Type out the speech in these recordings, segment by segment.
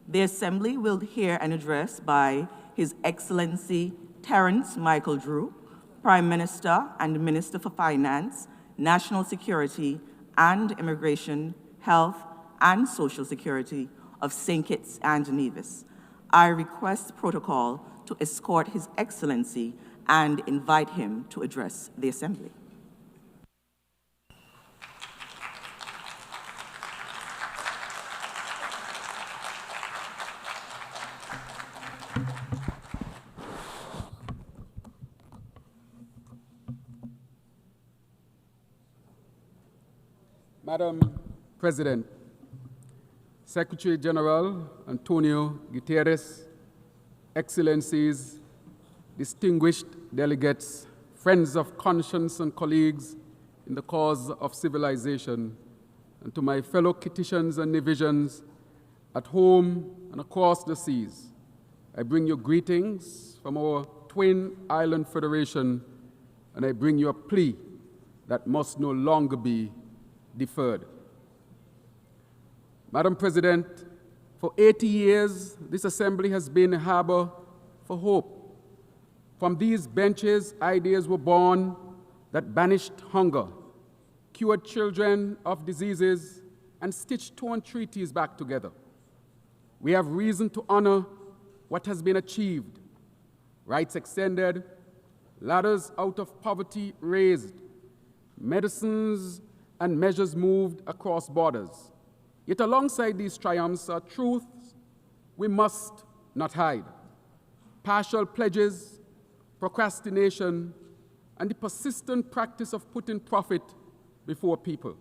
The Assembly will hear an address by His Excellency Terrance Michael Drew, Prime Minister and Minister for Finance, National Security and Immigration, Health and Social Security of St. Kitts and Nevis. I request protocol to escort His Excellency and invite him to address the Assembly. Madam President, Secretary General Antonio Guterres, Excellencies, distinguished delegates, friends of conscience and colleagues in the cause of civilization, and to my fellow Kittitians and Nevisians at home and across the seas, I bring you greetings from our twin island federation, and I bring you a plea that must no longer be deferred. Madam President, for 80 years, this Assembly has been a harbor for hope. From these benches, ideas were born that banished hunger, cured children of diseases, and stitched torn treaties back together. We have reason to honor what has been achieved: rights extended, ladders out of poverty raised, medicines and measures moved across borders. Yet alongside these triumphs are truths we must not hide: partial pledges, procrastination, and the persistent practice of putting profit before people.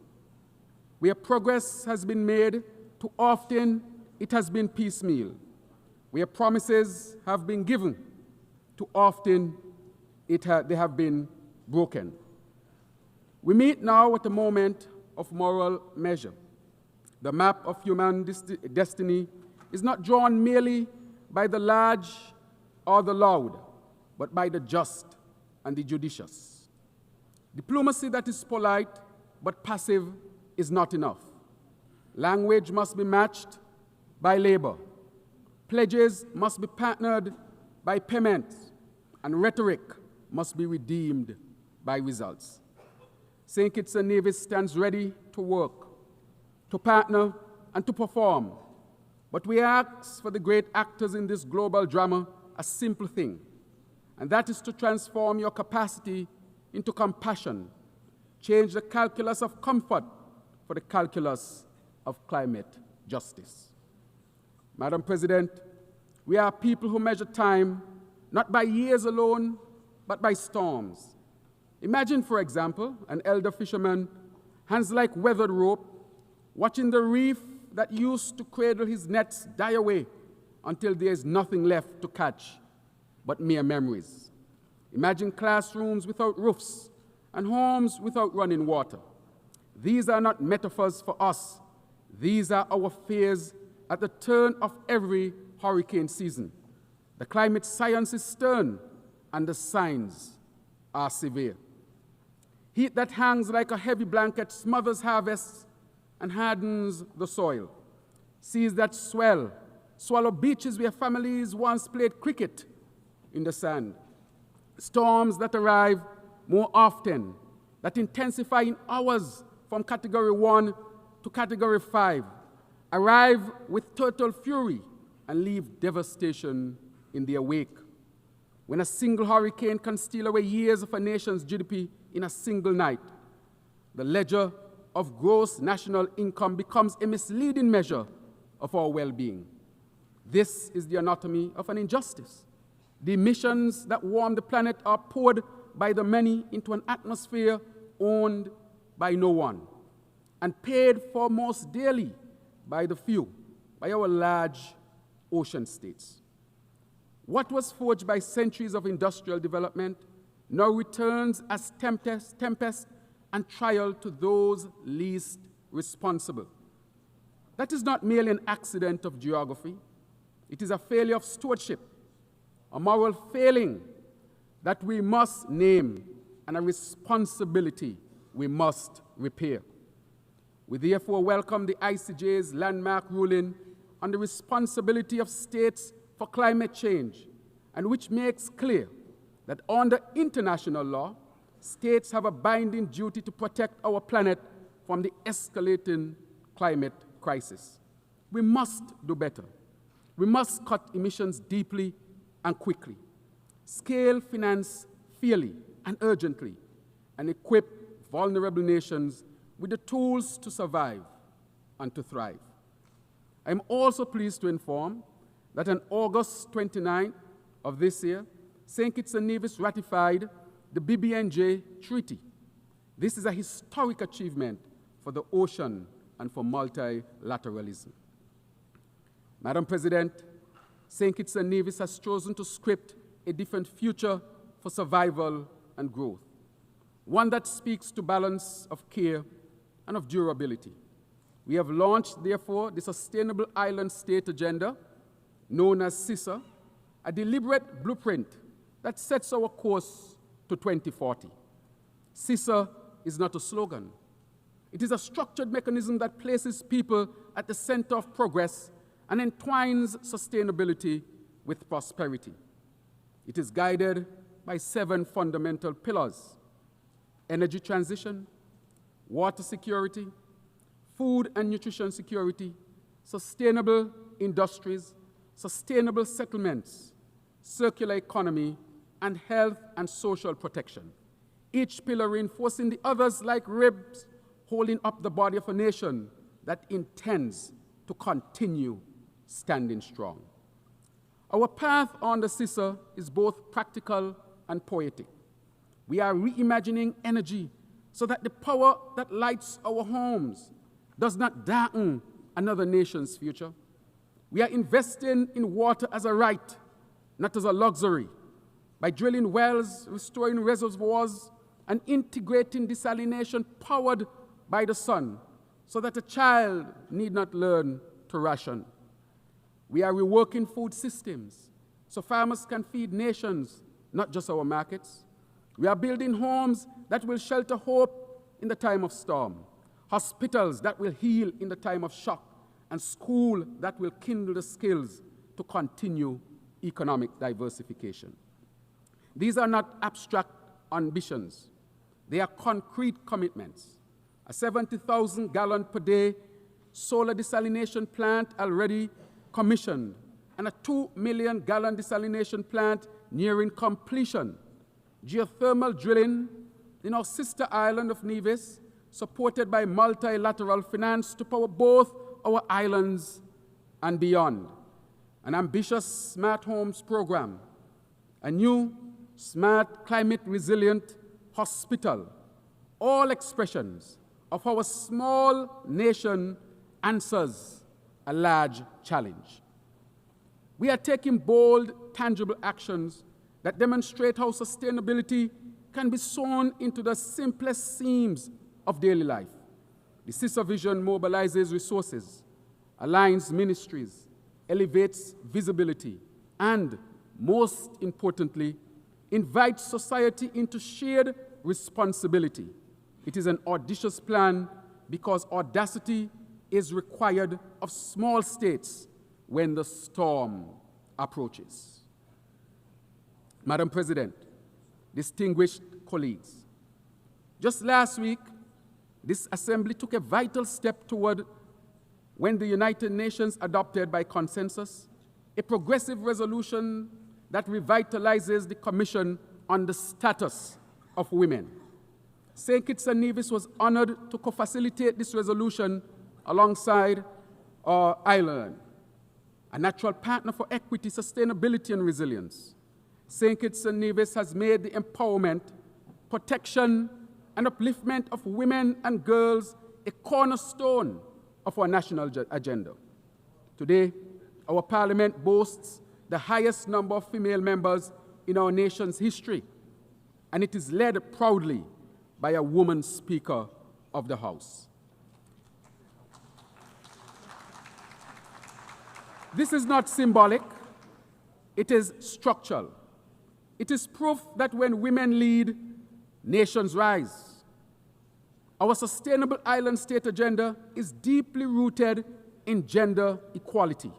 Where progress has been made, too often it has been piecemeal. Where promises have been given, too often they have been broken. We meet now at a moment of moral measure. The map of human destiny is not drawn merely by the large or the loud, but by the just and the judicious. Diplomacy that is polite but passive is not enough. Language must be matched by labor. Pledges must be partnered by payments, and rhetoric must be redeemed by results. St. Kitts and Nevis stands ready to work, to partner, and to perform. But we ask for the great actors in this global drama a simple thing, and that is to transform your capacity into compassion, change the calculus of comfort for the calculus of climate justice. Madam President, we are people who measure time not by years alone, but by storms. Imagine, for example, an elder fisherman, hands like weathered rope, watching the reef that used to cradle his nets die away until there is nothing left to catch but mere memories. Imagine classrooms without roofs and homes without running water. These are not metaphors for us. These are our fears at the turn of every hurricane season. The climate science is stern, and the signs are severe. Heat that hangs like a heavy blanket smothers harvests and hardens the soil. Seas that swell, swallow beaches where families once played cricket in the sand. Storms that arrive more often, that intensify in hours from Category 1 to Category 5, arrive with total fury and leave devastation in their wake. When a single hurricane can steal away years of a nation's GDP in a single night, the ledger of gross national income becomes a misleading measure of our well-being. This is the anatomy of an injustice. The emissions that warm the planet are poured by the many into an atmosphere owned by no one, and paid for most dearly by the few, by our large ocean states. What was forged by centuries of industrial development now returns as tempest and trial to those least responsible. That is not merely an accident of geography. It is a failure of stewardship, a moral failing that we must name, and a responsibility we must repair. We therefore welcome the ICJ's landmark ruling on the responsibility of states for climate change, and which makes clear that under international law, states have a binding duty to protect our planet from the escalating climate crisis. We must do better. We must cut emissions deeply and quickly, scale finance fairly and urgently, and equip vulnerable nations with the tools to survive and to thrive. I am also pleased to inform that on August 29th of this year, St. Kitts and Nevis ratified the BBNJ Treaty. This is a historic achievement for the ocean and for multilateralism. Madam President, St. Kitts and Nevis has chosen to script a different future for survival and growth, one that speaks to balance of care and of durability. We have launched, therefore, the Sustainable Island State Agenda, known as SISA, a deliberate blueprint that sets our course to 2040. SISA is not a slogan. It is a structured mechanism that places people at the center of progress and entwines sustainability with prosperity. It is guided by 7 fundamental pillars: energy transition, water security, food and nutrition security, sustainable industries, sustainable settlements, circular economy, and health and social protection. Each pillar reinforcing the others like ribs, holding up the body of a nation that intends to continue standing strong. Our path on the CISA is both practical and poetic. We are reimagining energy so that the power that lights our homes does not darken another nation's future. We are investing in water as a right, not as a luxury, by drilling wells, restoring reservoirs, and integrating desalination powered by the sun so that a child need not learn to ration. We are reworking food systems so farmers can feed nations, not just our markets. We are building homes that will shelter hope in the time of storm, hospitals that will heal in the time of shock, and schools that will kindle the skills to continue economic diversification. These are not abstract ambitions. They are concrete commitments. A 70,000 gallon per day solar desalination plant already commissioned, and a 2 million gallon desalination plant nearing completion. Geothermal drilling in our sister island of Nevis, supported by multilateral finance to power both our islands and beyond. An ambitious smart homes program, a new smart climate resilient hospital, all expressions of our small nation answers a large challenge. We are taking bold, tangible actions that demonstrate how sustainability can be sewn into the simplest seams of daily life. The CISA vision mobilizes resources, aligns ministries, elevates visibility, and, most importantly, invites society into shared responsibility. It is an audacious plan because audacity is required of small states when the storm approaches. Madam President, distinguished colleagues, just last week, this Assembly took a vital step toward when the United Nations adopted by consensus a progressive resolution that revitalizes the Commission on the Status of Women. St. Kitts and Nevis was honored to co-facilitate this resolution alongside our island, a natural partner for equity, sustainability, and resilience. St. Kitts and Nevis has made the empowerment, protection, and upliftment of women and girls a cornerstone of our national agenda. Today, our parliament boasts the highest number of female members in our nation's history, and it is led proudly by a woman Speaker of the House. This is not symbolic, it is structural. It is proof that when women lead, nations rise. Our Sustainable Island State Agenda is deeply rooted in gender equality.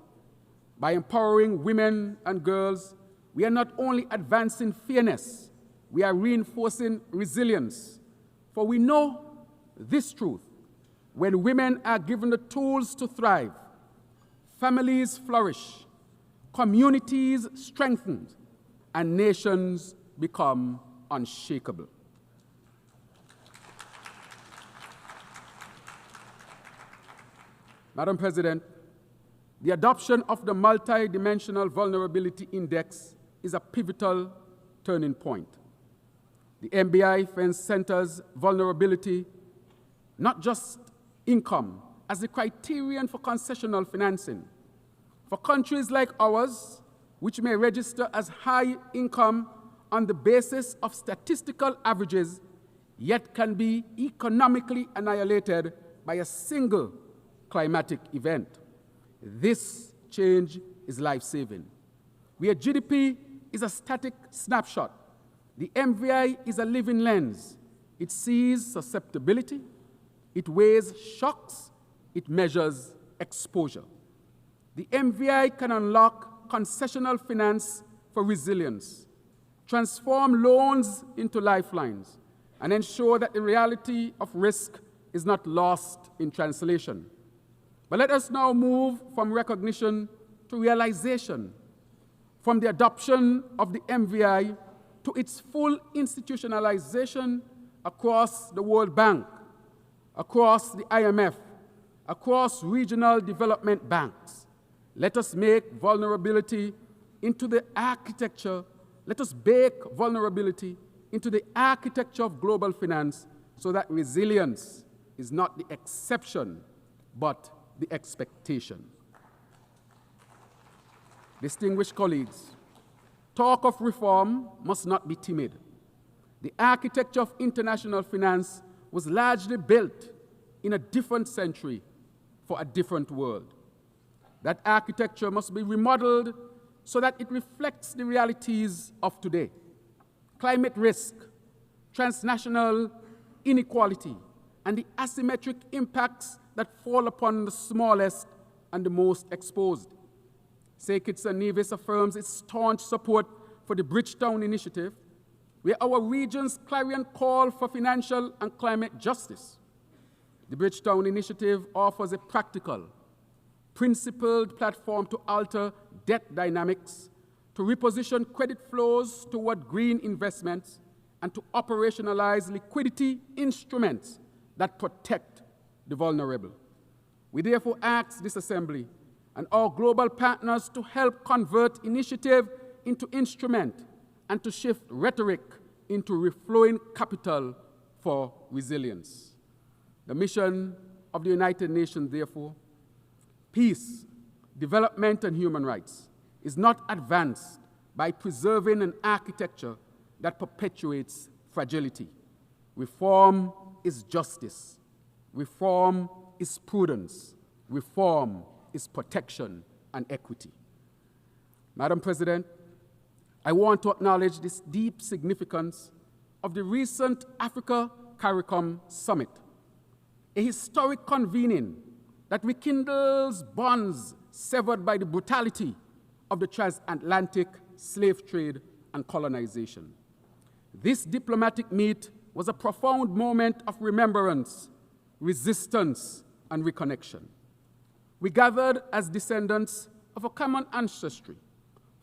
By empowering women and girls, we are not only advancing fairness, we are reinforcing resilience. For we know this truth: when women are given the tools to thrive, families flourish, communities strengthen, and nations become unshakable. Madam President, the adoption of the Multidimensional Vulnerability Index is a pivotal turning point. The MBI centers vulnerability, not just income, as the criterion for concessional financing. For countries like ours, which may register as high income on the basis of statistical averages, yet can be economically annihilated by a single climatic event. This change is life-saving. Where GDP is a static snapshot, the MVI is a living lens. It sees susceptibility, it weighs shocks, it measures exposure. The MVI can unlock concessional finance for resilience, transform loans into lifelines, and ensure that the reality of risk is not lost in translation. But let us now move from recognition to realization, from the adoption of the MVI to its full institutionalization across the World Bank, across the IMF, across regional development banks. Let us make vulnerability into the architecture, let us bake vulnerability into the architecture of global finance so that resilience is not the exception, but the expectation. Distinguished colleagues, talk of reform must not be timid. The architecture of international finance was largely built in a different century for a different world. That architecture must be remodeled so that it reflects the realities of today: climate risk, transnational inequality, and the asymmetric impacts that fall upon the smallest and the most exposed. St. Nevis affirms its staunch support for the Bridgetown Initiative, where our region's clarion call for financial and climate justice. The Bridgetown Initiative offers a practical, principled platform to alter debt dynamics, to reposition credit flows toward green investments, and to operationalize liquidity instruments that protect the vulnerable. We therefore ask this Assembly and our global partners to help convert initiative into instrument and to shift rhetoric into reflowing capital for resilience. The mission of the United Nations, therefore, peace, development, and human rights, is not advanced by preserving an architecture that perpetuates fragility. Reform is justice. Reform is prudence. Reform is protection and equity. Madam President, I want to acknowledge this deep significance of the recent Africa-CARICOM Summit, a historic convening that rekindles bonds severed by the brutality of the transatlantic slave trade and colonization. This diplomatic meet was a profound moment of remembrance, resistance, and reconnection. We gathered as descendants of a common ancestry,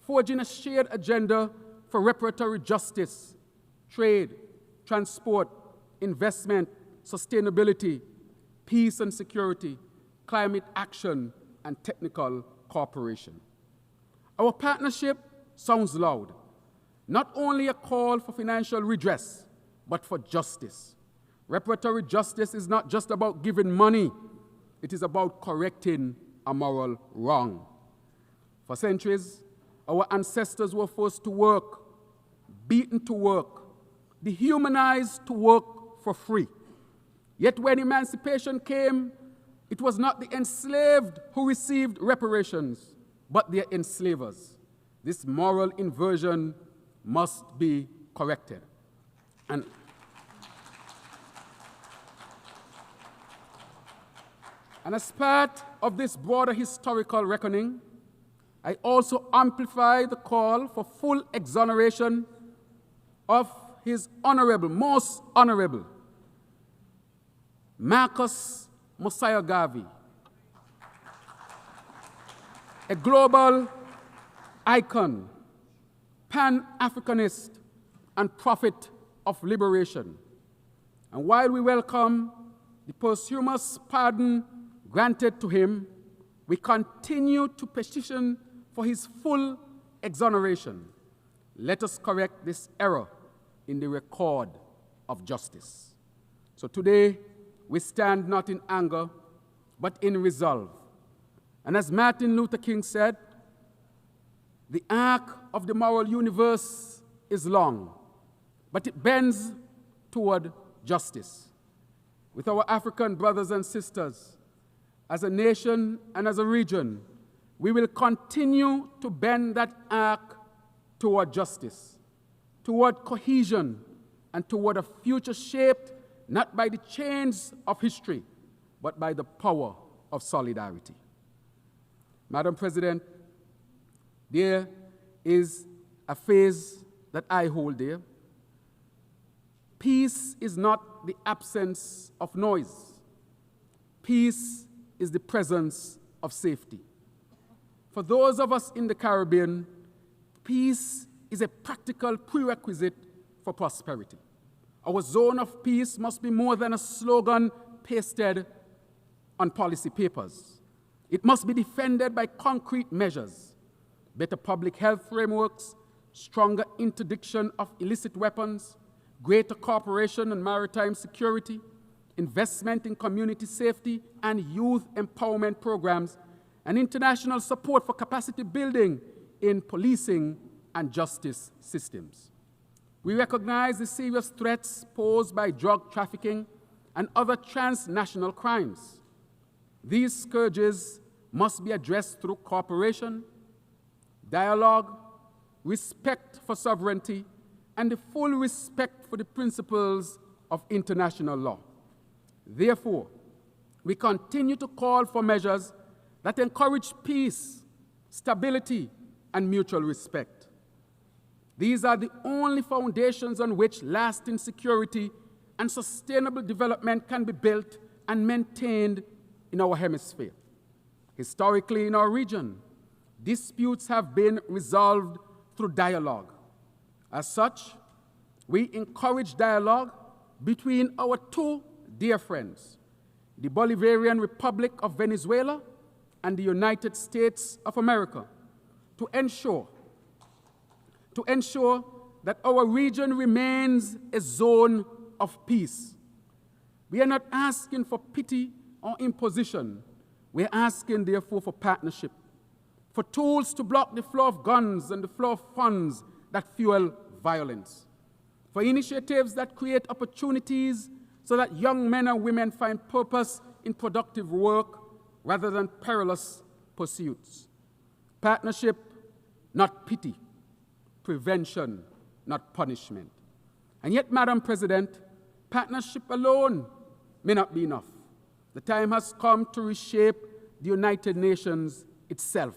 forging a shared agenda for reparatory justice, trade, transport, investment, sustainability, peace and security, climate action, and technical cooperation. Our partnership sounds loud, not only a call for financial redress, but for justice. Reparatory justice is not just about giving money, it is about correcting a moral wrong. For centuries, our ancestors were forced to work, beaten to work, dehumanized to work for free. Yet when emancipation came, it was not the enslaved who received reparations, but their enslavers. This moral inversion must be corrected. And as part of this broader historical reckoning, I also amplify the call for full exoneration of his honorable, most honorable, Marcus Mosiah Garvey, a global icon, Pan-Africanist, and prophet of liberation. And while we welcome the posthumous pardon granted to him, we continue to petition for his full exoneration. Let us correct this error in the record of justice. So today, we stand not in anger, but in resolve. And as Martin Luther King said, the arc of the moral universe is long, but it bends toward justice. With our African brothers and sisters, as a nation and as a region, we will continue to bend that arc toward justice, toward cohesion, and toward a future shaped not by the chains of history, but by the power of solidarity. Madam President, there is a phrase that I hold dear. Peace is not the absence of noise. Peace is the presence of safety. For those of us in the Caribbean, peace is a practical prerequisite for prosperity. Our zone of peace must be more than a slogan pasted on policy papers. It must be defended by concrete measures, better public health frameworks, stronger interdiction of illicit weapons, greater cooperation and maritime security, investment in community safety and youth empowerment programs, and international support for capacity building in policing and justice systems. We recognize the serious threats posed by drug trafficking and other transnational crimes. These scourges must be addressed through cooperation, dialogue, respect for sovereignty, and the full respect for the principles of international law. Therefore, we continue to call for measures that encourage peace, stability, and mutual respect. These are the only foundations on which lasting security and sustainable development can be built and maintained in our hemisphere. Historically, in our region, disputes have been resolved through dialogue. As such, we encourage dialogue between our two dear friends, the Bolivarian Republic of Venezuela and the United States of America, to ensure that our region remains a zone of peace. We are not asking for pity or imposition. We are asking, therefore, for partnership, for tools to block the flow of guns and the flow of funds that fuel violence, for initiatives that create opportunities so that young men and women find purpose in productive work rather than perilous pursuits. Partnership, not pity. Prevention, not punishment. And yet, Madam President, partnership alone may not be enough. The time has come to reshape the United Nations itself,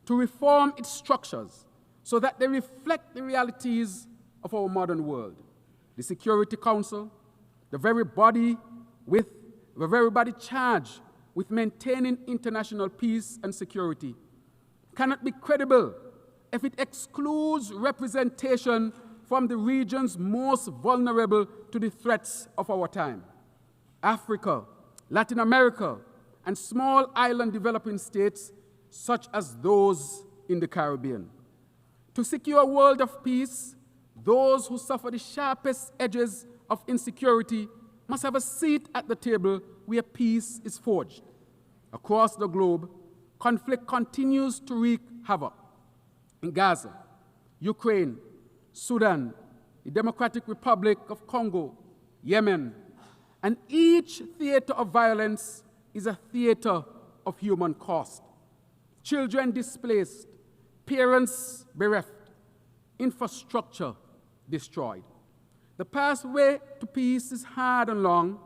to reform its structures so that they reflect the realities of our modern world. The Security Council, the very body charged with maintaining international peace and security, cannot be credible if it excludes representation from the regions most vulnerable to the threats of our time: Africa, Latin America, and small island developing states such as those in the Caribbean. To secure a world of peace, those who suffer the sharpest edges of insecurity must have a seat at the table where peace is forged. Across the globe, conflict continues to wreak havoc. In Gaza, Ukraine, Sudan, the Democratic Republic of Congo, Yemen, and each theater of violence is a theater of human cost. Children displaced, parents bereft, infrastructure destroyed. The pathway to peace is hard and long,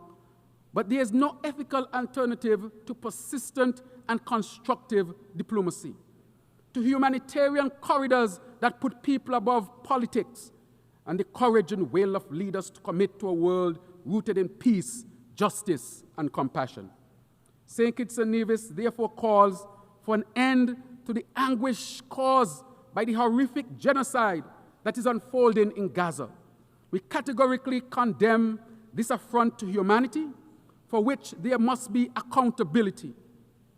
But there is no ethical alternative to persistent and constructive diplomacy, to humanitarian corridors that put people above politics, and the courage and will of leaders to commit to a world rooted in peace, justice, and compassion. St. Kitts and Nevis therefore calls for an end to the anguish caused by the horrific genocide that is unfolding in Gaza. We categorically condemn this affront to humanity, for which there must be accountability.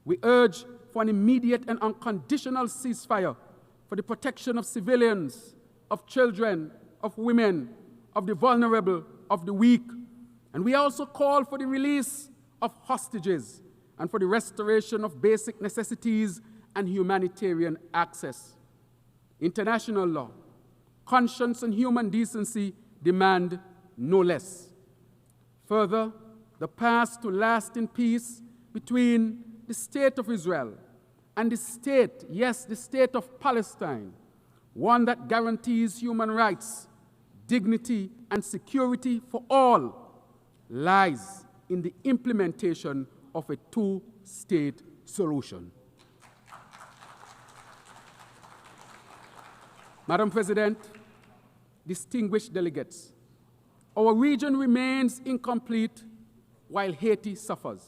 We urge for an immediate and unconditional ceasefire for the protection of civilians, of children, of women, of the vulnerable, of the weak. And we also call for the release of hostages and for the restoration of basic necessities and humanitarian access. International law, conscience, and human decency demand no less. Further, the path to lasting peace between the State of Israel and the state, yes, the State of Palestine, one that guarantees human rights, dignity, and security for all, lies in the implementation of a two-state solution. Madam President, distinguished delegates, our region remains incomplete while Haiti suffers.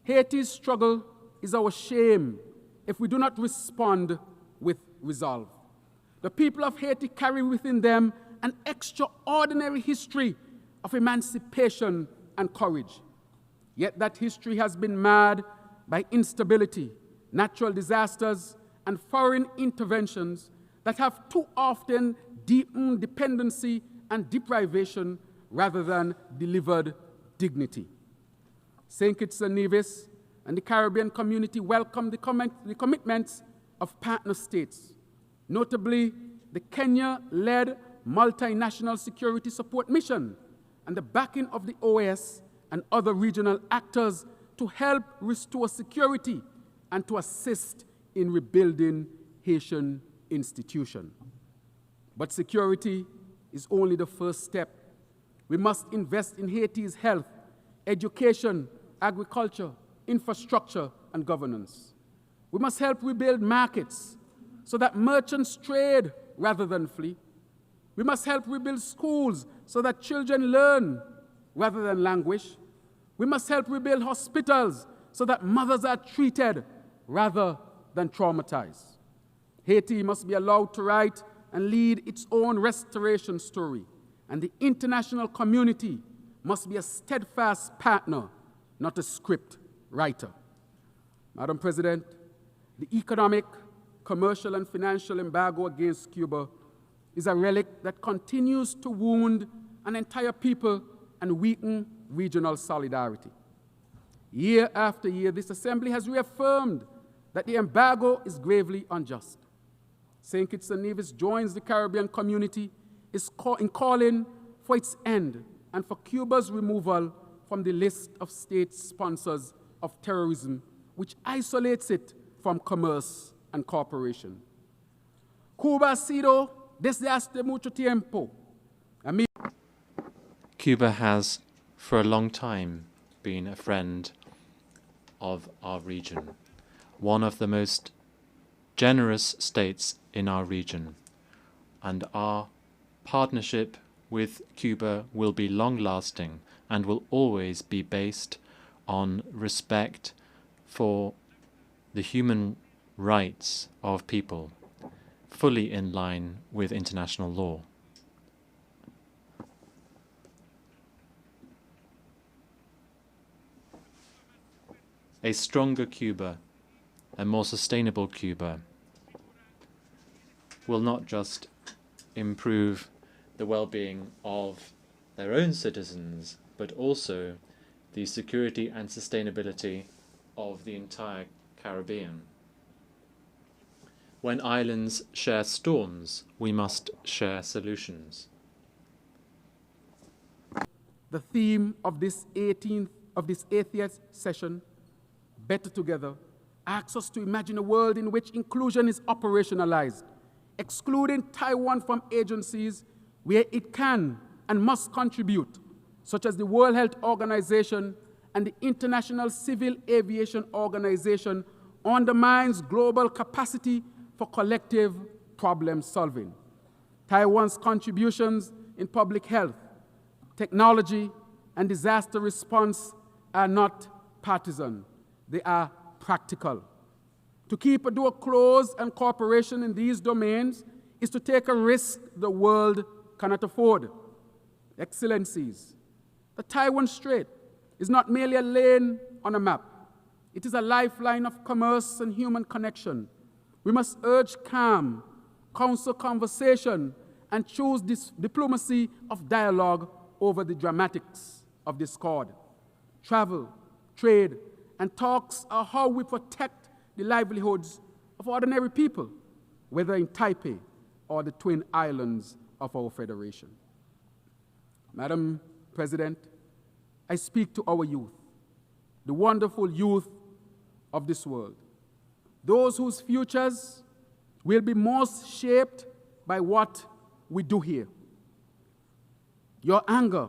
Haiti's struggle is our shame if we do not respond with resolve. The people of Haiti carry within them an extraordinary history of emancipation and courage. Yet that history has been marred by instability, natural disasters, and foreign interventions that have too often deepened dependency and deprivation rather than delivered dignity. St. Kitts and Nevis and the Caribbean community welcome the commitments of partner states, notably the Kenya-led multinational security support mission and the backing of the OAS and other regional actors to help restore security and to assist in rebuilding Haitian institutions. But security is only the first step. We must invest in Haiti's health, education, agriculture, infrastructure, and governance. We must help rebuild markets so that merchants trade rather than flee. We must help rebuild schools so that children learn rather than languish. We must help rebuild hospitals so that mothers are treated rather than traumatized. Haiti must be allowed to write and lead its own restoration story, and the international community must be a steadfast partner, not a script writer. Madam President, the economic, commercial, and financial embargo against Cuba is a relic that continues to wound an entire people and weaken regional solidarity. Year after year, this Assembly has reaffirmed that the embargo is gravely unjust. St. Kitts and Nevis joins the Caribbean community in calling for its end and for Cuba's removal from the list of state sponsors of terrorism, which isolates it from commerce and cooperation. Cuba ha sido desde hace mucho tiempo. Cuba has, for a long time, been a friend of our region, one of the most generous states in our region, and our partnership with Cuba will be long-lasting and will always be based on respect for the human rights of people, fully in line with international law. A stronger Cuba, a more sustainable Cuba, will not just improve the well-being of their own citizens, but also the security and sustainability of the entire Caribbean. When islands share storms, we must share solutions. The theme of this 80th session, Better Together, asks us to imagine a world in which inclusion is operationalized, excluding Taiwan from agencies where it can and must contribute, such as the World Health Organization and the International Civil Aviation Organization undermines global capacity for collective problem solving. Taiwan's contributions in public health, technology, and disaster response are not partisan. They are practical. To keep a door closed and cooperation in these domains is to take a risk the world cannot afford. Excellencies, the Taiwan Strait is not merely a lane on a map. It is a lifeline of commerce and human connection. We must urge calm, counsel conversation, and choose this diplomacy of dialogue over the dramatics of discord. Travel, trade, and talks are how we protect the livelihoods of ordinary people, whether in Taipei or the twin islands of our federation. Madam President, I speak to our youth, the wonderful youth of this world, those whose futures will be most shaped by what we do here. Your anger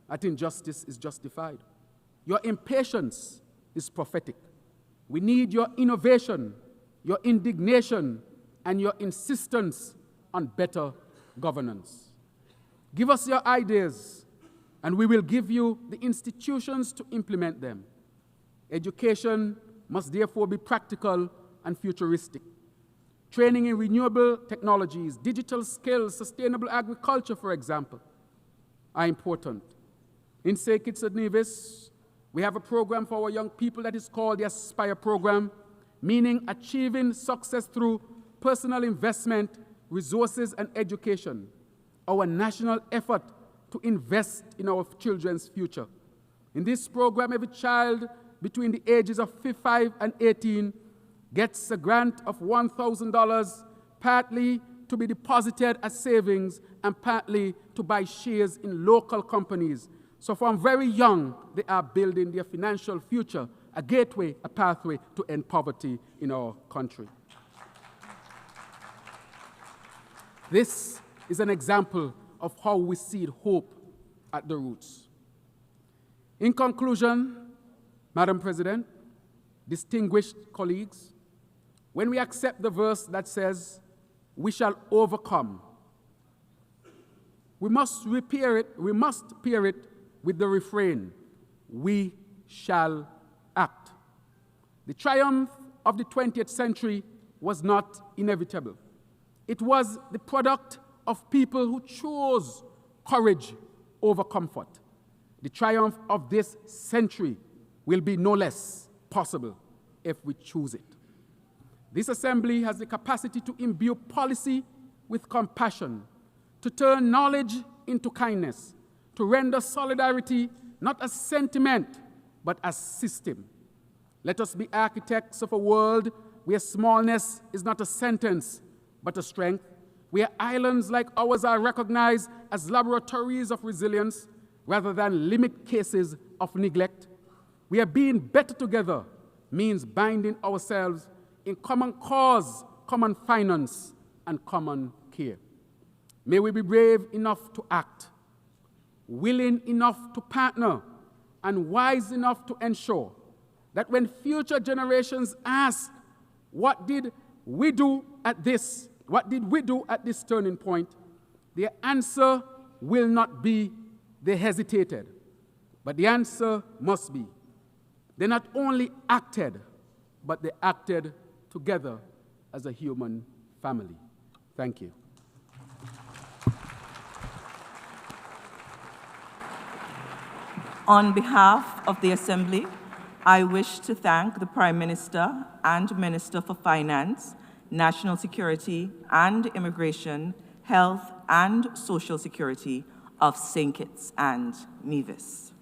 at injustice is justified. Your impatience is prophetic. We need your innovation, your indignation, and your insistence on better governance. Give us your ideas, and we will give you the institutions to implement them. Education must therefore be practical and futuristic. Training in renewable technologies, digital skills, sustainable agriculture, for example, are important. In St. Kitts and Nevis, we have a program for our young people that is called the Aspire Program, meaning achieving success through personal investment, resources, and education. Our national effort to invest in our children's future. In this program, every child between the ages of 5 and 18 gets a grant of $1,000, partly to be deposited as savings and partly to buy shares in local companies. So from very young, they are building their financial future, a gateway, a pathway to end poverty in our country. This is an example of how we seed hope at the roots. In conclusion, Madam President, distinguished colleagues, when we accept the verse that says, "We shall overcome," we must pair it with the refrain, "We shall act." The triumph of the 20th century was not inevitable. It was the product of people who chose courage over comfort. The triumph of this century will be no less possible if we choose it. This assembly has the capacity to imbue policy with compassion, to turn knowledge into kindness, to render solidarity not as sentiment, but as system. Let us be architects of a world where smallness is not a sentence, but a strength, where islands like ours are recognized as laboratories of resilience rather than limit cases of neglect, where being better together means binding ourselves in common cause, common finance, and common care. May we be brave enough to act, willing enough to partner, and wise enough to ensure that when future generations ask, what did we do at this turning point, their answer will not be they hesitated, but the answer must be they not only acted, but they acted together as a human family. Thank you. On behalf of the Assembly, I wish to thank the Prime Minister and Minister for Finance, National Security and Immigration, Health and Social Security of St. Kitts and Nevis.